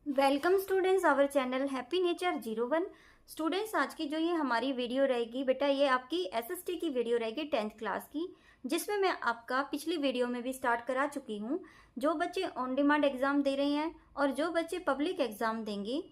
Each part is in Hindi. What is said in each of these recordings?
Welcome students our channel happy nature 01। Students, आज की जो ये हमारी वीडियो रहेगी बेटा, ये आपकी एसएसटी की वीडियो रहेगी 10th क्लास की, जिसमें मैं आपका पिछली वीडियो में भी स्टार्ट करा चुकी हूँ। जो बच्चे ऑन डिमांड एग्जाम दे रहे हैं और जो बच्चे पब्लिक एग्जाम देंगे,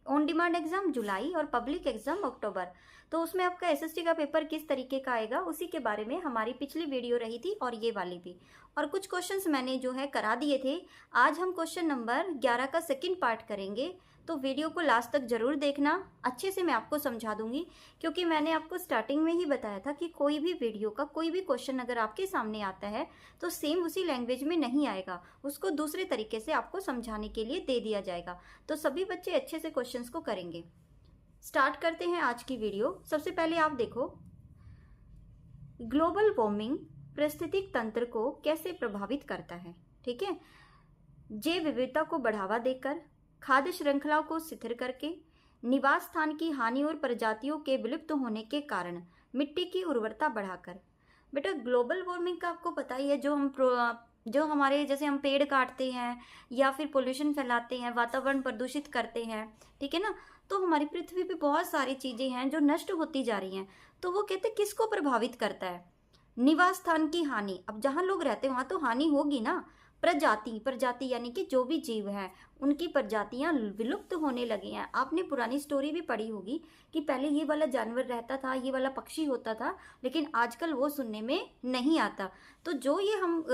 ऑन डिमांड एग्जाम जुलाई और पब्लिक एग्जाम अक्टूबर, तो उसमें आपका एसएसटी का पेपर किस तरीके का आएगा उसी के बारे में हमारी पिछली वीडियो रही थी और ये वाली भी। और कुछ क्वेश्चंस मैंने जो है करा दिए थे। आज हम क्वेश्चन नंबर 11 का सेकंड पार्ट करेंगे, तो वीडियो को लास्ट तक जरूर देखना। अच्छे से मैं आपको समझा दूंगी, क्योंकि मैंने आपको स्टार्टिंग में ही बताया था कि कोई भी वीडियो का कोई भी क्वेश्चन अगर आपके सामने आता है तो सेम उसी लैंग्वेज में नहीं आएगा, उसको दूसरे तरीके से आपको समझाने के लिए दे दिया जाएगा। तो सभी बच्चे अच्छे से क्वेश्चंस को करेंगे। स्टार्ट करते हैं आज की वीडियो। सबसे पहले आप देखो, ग्लोबल वार्मिंग पारिस्थितिक तंत्र को कैसे प्रभावित करता है। ठीक है, जैव विविधता को बढ़ावा देकर, खाद्य श्रृंखलाओं को शिथिल करके, निवास स्थान की हानि और प्रजातियों के विलुप्त होने के कारण मिट्टी की उर्वरता बढ़ाकर। बेटा, ग्लोबल वार्मिंग का आपको पता ही है, जो हमारे जैसे हम पेड़ काटते हैं या फिर पोल्यूशन फैलाते हैं, वातावरण प्रदूषित करते हैं, ठीक है ना, तो हमारी पृथ्वी पे बहुत सारी चीजें हैं जो नष्ट होती जा रही हैं। तो वो कहते हैं किसको प्रभावित करता है? निवास स्थान की हानि। अब जहाँ लोग रहते हैं वहां तो हानि होगी ना। प्रजाति यानी कि जो भी जीव हैं उनकी प्रजातियां विलुप्त होने लगी हैं। आपने पुरानी स्टोरी भी पढ़ी होगी कि पहले ये वाला जानवर रहता था, ये वाला पक्षी होता था, लेकिन आजकल वो सुनने में नहीं आता। तो जो ये हम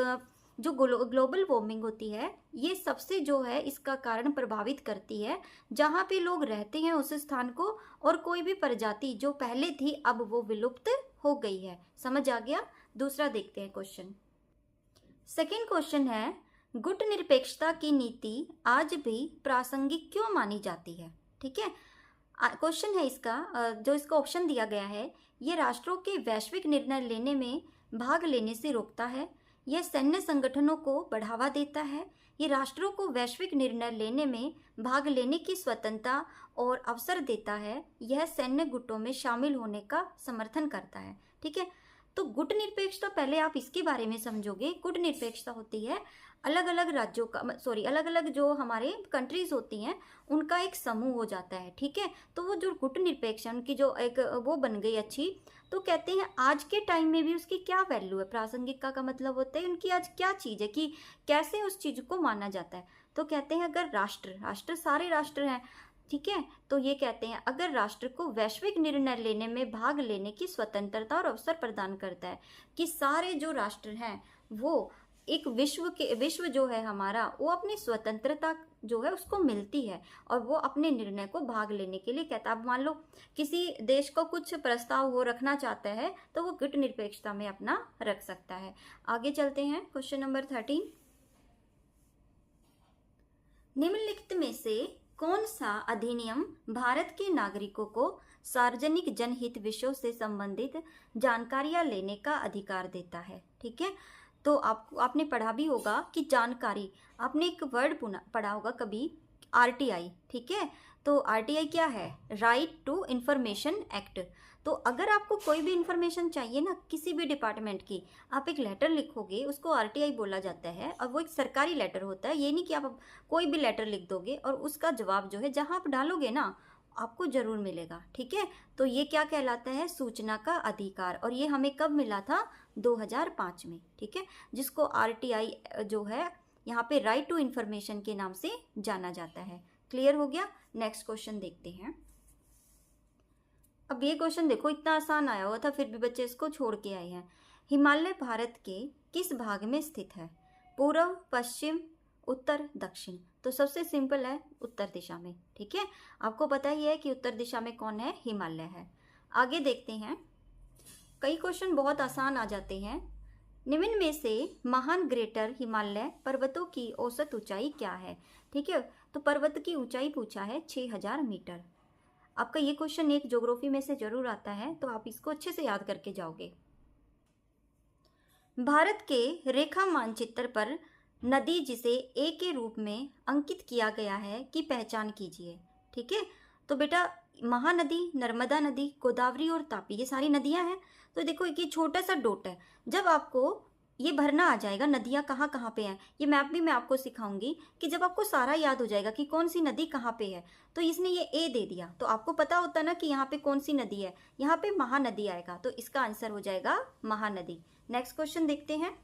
जो ग्लोबल वार्मिंग होती है, ये सबसे जो है इसका कारण प्रभावित करती है जहाँ पे लोग रहते हैं उस स्थान को, और कोई भी प्रजाति जो पहले थी अब वो विलुप्त हो गई है। समझ आ गया? दूसरा देखते हैं क्वेश्चन। सेकेंड क्वेश्चन है, गुट निरपेक्षता की नीति आज भी प्रासंगिक क्यों मानी जाती है? ठीक है, क्वेश्चन है इसका, जो इसका ऑप्शन दिया गया है, ये राष्ट्रों के वैश्विक निर्णय लेने में भाग लेने से रोकता है, यह सैन्य संगठनों को बढ़ावा देता है, ये राष्ट्रों को वैश्विक निर्णय लेने में भाग लेने की स्वतंत्रता और अवसर देता है, यह सैन्य गुटों में शामिल होने का समर्थन करता है। ठीक है, तो गुट निरपेक्षता पहले आप इसके बारे में समझोगे। गुट निरपेक्षता होती है अलग अलग राज्यों का, अलग अलग जो हमारे कंट्रीज होती हैं उनका एक समूह हो जाता है। ठीक है, तो वो जो गुट निरपेक्ष उनकी जो एक वो बन गई अच्छी, तो कहते हैं आज के टाइम में भी उसकी क्या वैल्यू है। प्रासंगिकता का मतलब होता है उनकी आज क्या चीज़ है, कि कैसे उस चीज़ को माना जाता है। तो कहते हैं अगर राष्ट्र सारे राष्ट्र हैं, ठीक है, तो ये कहते हैं अगर राष्ट्र को वैश्विक निर्णय लेने में भाग लेने की स्वतंत्रता और अवसर प्रदान करता है, कि सारे जो राष्ट्र हैं वो एक विश्व जो है हमारा, वो अपनी स्वतंत्रता जो है उसको मिलती है और वो अपने निर्णय को भाग लेने के लिए कहता है। अब मान लो किसी देश को कुछ प्रस्ताव वो रखना चाहता है तो वो गुट निरपेक्षता में अपना रख सकता है। आगे चलते हैं, क्वेश्चन नंबर 13। निम्नलिखित में से कौन सा अधिनियम भारत के नागरिकों को सार्वजनिक जनहित विषयों से संबंधित जानकारियां लेने का अधिकार देता है? ठीक है, तो आपने पढ़ा भी होगा कि जानकारी, आपने एक वर्ड पढ़ा होगा कभी, आरटीआई। ठीक है, तो आरटीआई क्या है? Right to information act. तो अगर आपको कोई भी इंफॉर्मेशन चाहिए ना किसी भी डिपार्टमेंट की, आप एक लेटर लिखोगे, उसको आरटीआई बोला जाता है, और वो एक सरकारी लेटर होता है। ये नहीं कि आप कोई भी लेटर लिख दोगे और उसका जवाब जो है जहां आप डालोगे ना आपको जरूर मिलेगा। ठीक है, तो ये क्या कहलाता है? सूचना का अधिकार। और ये हमें कब मिला था? 2005 में। ठीक है, जिसको आरटीआई जो है यहाँ पे राइट टू इंफॉर्मेशन के नाम से जाना जाता है। क्लियर हो गया? नेक्स्ट क्वेश्चन देखते हैं। अब ये क्वेश्चन देखो, इतना आसान आया हुआ था फिर भी बच्चे इसको छोड़ के आए हैं। हिमालय भारत के किस भाग में स्थित है? पूर्व, पश्चिम, उत्तर, दक्षिण। तो सबसे सिंपल है उत्तर दिशा में। ठीक है, आपको पता ही है कि उत्तर दिशा में कौन है? हिमालय है। आगे देखते हैं, कई क्वेश्चन बहुत आसान आ जाते हैं। निम्न में से महान ग्रेटर हिमालय पर्वतों की औसत ऊंचाई क्या है? ठीक है, तो पर्वत की ऊंचाई पूछा है 6000 मीटर। आपका ये क्वेश्चन एक ज्योग्राफी में से जरूर आता है, तो आप इसको अच्छे से याद करके जाओगे। भारत के रेखा मानचित्र पर नदी जिसे ए के रूप में अंकित किया गया है की पहचान कीजिए। ठीक है, तो बेटा महानदी, नर्मदा नदी, गोदावरी और तापी, ये सारी नदियां हैं। तो देखो एक ये छोटा सा डॉट है, जब आपको ये भरना आ जाएगा नदियाँ कहाँ कहाँ पे हैं। ये मैप भी मैं आपको सिखाऊंगी कि जब आपको सारा याद हो जाएगा कि कौन सी नदी कहाँ पे है, तो इसने ये ए दे दिया तो आपको पता होता ना कि यहाँ पे कौन सी नदी है, यहाँ पे महानदी आएगा, तो इसका आंसर हो जाएगा महानदी। नेक्स्ट क्वेश्चन देखते हैं।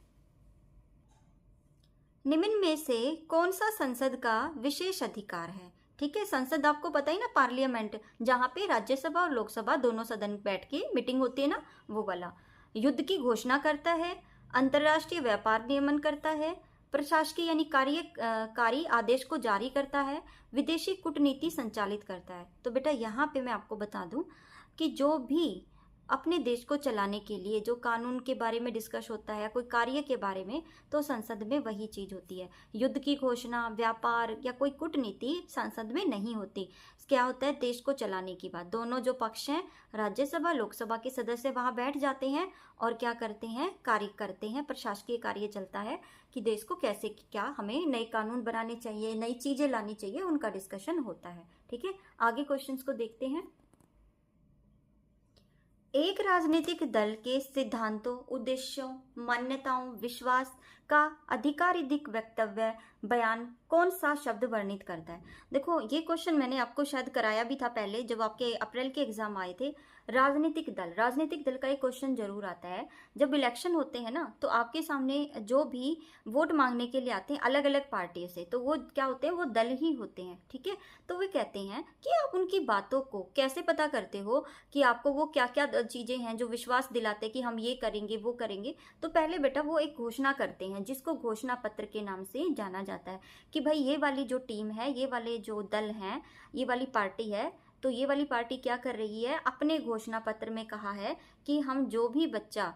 निम्न में से कौन सा संसद का विशेष अधिकार है? ठीक है, संसद आपको पता ही ना, पार्लियामेंट, जहाँ पे राज्यसभा और लोकसभा दोनों सदन बैठ के मीटिंग होती है ना, वो वाला। युद्ध की घोषणा करता है, अंतर्राष्ट्रीय व्यापार नियमन करता है, प्रशासकीय यानी कार्यकारी आदेश को जारी करता है, विदेशी कूटनीति संचालित करता है। तो बेटा यहाँ पे मैं आपको बता दूं कि जो भी अपने देश को चलाने के लिए जो कानून के बारे में डिस्कस होता है, कोई कार्य के बारे में, तो संसद में वही चीज होती है। युद्ध की घोषणा, व्यापार या कोई कूटनीति संसद में नहीं होती। क्या होता है, देश को चलाने की बात, दोनों जो पक्ष हैं, राज्यसभा लोकसभा के सदस्य वहां बैठ जाते हैं और क्या करते हैं, कार्य करते हैं, प्रशासकीय कार्य चलता है कि देश को कैसे, क्या हमें नए कानून बनाने चाहिए, नई चीजें लानी चाहिए, उनका डिस्कशन होता है। ठीक है, आगे क्वेश्चंस को देखते हैं। एक राजनीतिक दल के सिद्धांतों, उद्देश्यों, मान्यताओं, विश्वास का आधिकारिक वक्तव्य, बयान कौन सा शब्द वर्णित करता है? देखो ये क्वेश्चन मैंने आपको शायद कराया भी था पहले जब आपके अप्रैल के एग्जाम आए थे। राजनीतिक दल का एक क्वेश्चन जरूर आता है। जब इलेक्शन होते हैं ना, तो आपके सामने जो भी वोट मांगने के लिए आते हैं अलग अलग पार्टियों से, तो वो क्या होते हैं, वो दल ही होते हैं। ठीक है, तो वे कहते हैं कि आप उनकी बातों को कैसे पता करते हो कि आपको वो क्या क्या चीजें हैं जो विश्वास दिलाते कि हम ये करेंगे वो करेंगे। तो पहले बेटा वो एक घोषणा करते हैं जिसको घोषणा पत्र के नाम से जाना जाता है कि भाई ये वाली जो टीम है, ये वाले जो दल हैं, ये वाली पार्टी है, तो ये वाली पार्टी क्या कर रही है, अपने घोषणा पत्र में कहा है कि हम जो भी बच्चा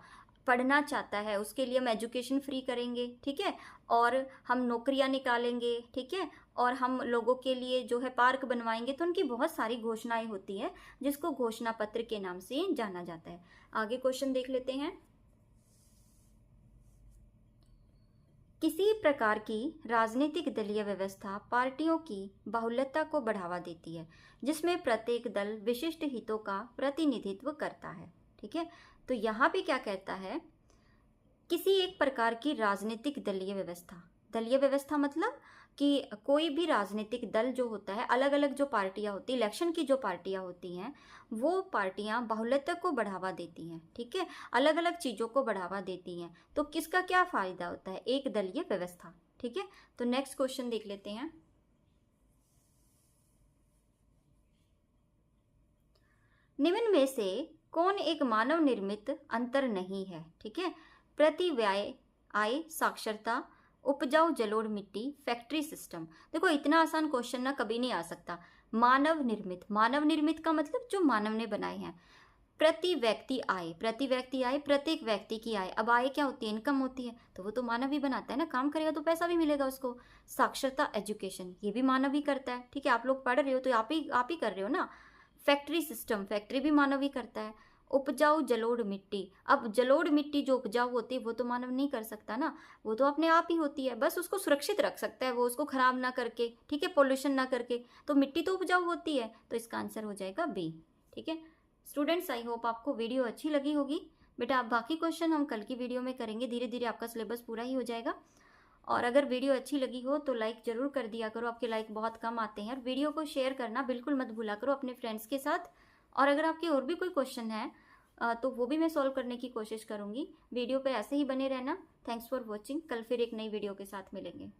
पढ़ना चाहता है उसके लिए हम एजुकेशन फ्री करेंगे। ठीक है, और हम नौकरियां निकालेंगे। ठीक है, और हम लोगों के लिए जो है पार्क बनवाएंगे। तो उनकी बहुत सारी घोषणाएं होती है जिसको घोषणा पत्र के नाम से जाना जाता है। आगे क्वेश्चन देख लेते हैं। किसी प्रकार की राजनीतिक दलीय व्यवस्था पार्टियों की बहुलता को बढ़ावा देती है जिसमें प्रत्येक दल विशिष्ट हितों का प्रतिनिधित्व करता है। ठीक है, तो यहाँ पे क्या कहता है, किसी एक प्रकार की राजनीतिक दलीय व्यवस्था मतलब कि कोई भी राजनीतिक दल जो होता है, अलग अलग जो पार्टियां होती है, इलेक्शन की जो पार्टियां होती हैं, वो पार्टियां बहुलता को बढ़ावा देती हैं। ठीक है, अलग अलग चीजों को बढ़ावा देती हैं। तो किसका क्या फायदा होता है, एक दलीय व्यवस्था। ठीक है, तो नेक्स्ट क्वेश्चन देख लेते हैं। निम्न में से कौन एक मानव निर्मित अंतर नहीं है? ठीक है, प्रति व्यय आय, साक्षरता, उपजाऊ जलोढ़ मिट्टी, फैक्ट्री सिस्टम। देखो इतना आसान क्वेश्चन ना कभी नहीं आ सकता। मानव निर्मित का मतलब जो मानव ने बनाए हैं। प्रति व्यक्ति आय, प्रत्येक व्यक्ति की आय। अब आय क्या होती है, इनकम होती है, तो वो तो मानव ही बनाता है ना, काम करेगा तो पैसा भी मिलेगा उसको। साक्षरता, एजुकेशन, ये भी मानव ही करता है। ठीक है, आप लोग पढ़ रहे हो तो आप ही कर रहे हो ना। फैक्ट्री सिस्टम, फैक्ट्री भी मानव ही करता है। उपजाऊ जलोढ़ मिट्टी, अब जलोढ़ मिट्टी जो उपजाऊ होती है वो तो मानव नहीं कर सकता ना, वो तो अपने आप ही होती है, बस उसको सुरक्षित रख सकता है वो, उसको खराब ना करके। ठीक है, पोल्यूशन ना करके। तो मिट्टी तो उपजाऊ होती है, तो इसका आंसर हो जाएगा बी। ठीक है स्टूडेंट्स, आई होप आपको वीडियो अच्छी लगी होगी। बेटा आप बाकी क्वेश्चन हम कल की वीडियो में करेंगे, धीरे धीरे आपका सिलेबस पूरा ही हो जाएगा। और अगर वीडियो अच्छी लगी हो तो लाइक जरूर कर दिया करो, आपके लाइक बहुत कम आते हैं। और वीडियो को शेयर करना बिल्कुल मत भूला करो अपने फ्रेंड्स के साथ। और अगर आपके और भी कोई क्वेश्चन है तो वो भी मैं सॉल्व करने की कोशिश करूंगी। वीडियो पे ऐसे ही बने रहना। Thanks for watching. कल फिर एक नई वीडियो के साथ मिलेंगे।